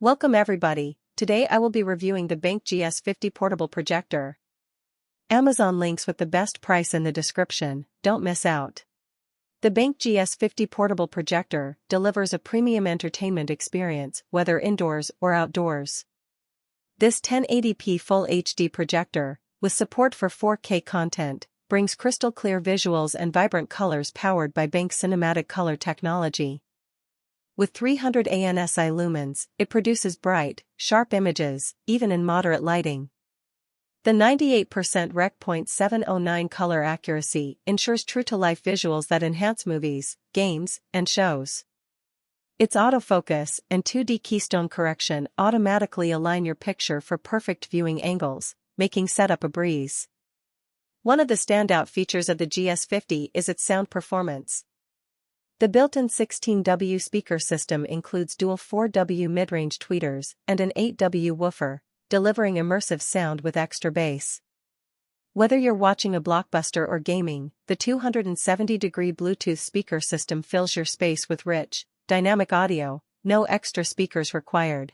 Welcome everybody, today I will be reviewing the BenQ GS50 portable projector. Amazon links with the best price in the description, don't miss out. The BenQ GS50 portable projector delivers a premium entertainment experience whether indoors or outdoors. This 1080p Full HD projector, with support for 4K content, brings crystal clear visuals and vibrant colors powered by BenQ CinematicColor Technology. With 300 ANSI lumens, it produces bright, sharp images, even in moderate lighting. The 98% Rec. .709 color accuracy ensures true-to-life visuals that enhance movies, games, and shows. Its autofocus and 2D keystone correction automatically align your picture for perfect viewing angles, making setup a breeze. One of the standout features of the GS50 is its sound performance. The built-in 16W speaker system includes dual 4W mid-range tweeters and an 8W woofer, delivering immersive sound with extra bass. Whether you're watching a blockbuster or gaming, the 270-degree Bluetooth speaker system fills your space with rich, dynamic audio, no extra speakers required.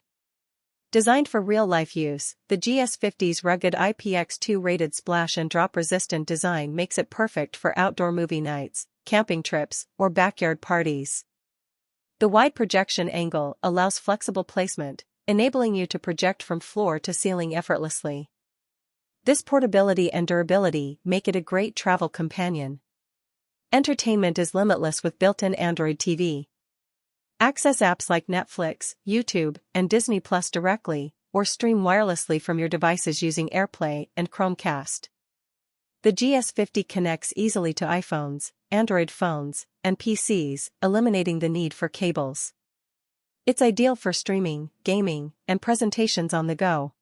Designed for real-life use, the GS50's rugged IPX2 rated splash and drop-resistant design makes it perfect for outdoor movie nights, camping trips, or backyard parties. The wide projection angle allows flexible placement, enabling you to project from floor to ceiling effortlessly. This portability and durability make it a great travel companion. Entertainment is limitless with built-in Android TV. Access apps like Netflix, YouTube, and Disney Plus directly, or stream wirelessly from your devices using AirPlay and Chromecast. The GS50 connects easily to iPhones, Android phones, and PCs, eliminating the need for cables. It's ideal for streaming, gaming, and presentations on the go.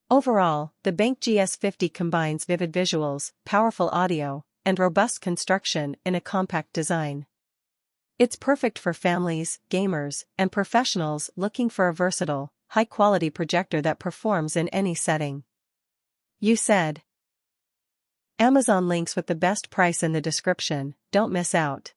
Overall, the BenQ GS50 combines vivid visuals, powerful audio, and robust construction in a compact design. It's perfect for families, gamers, and professionals looking for a versatile, high-quality projector that performs in any setting. You said. Amazon links with the best price in the description, don't miss out.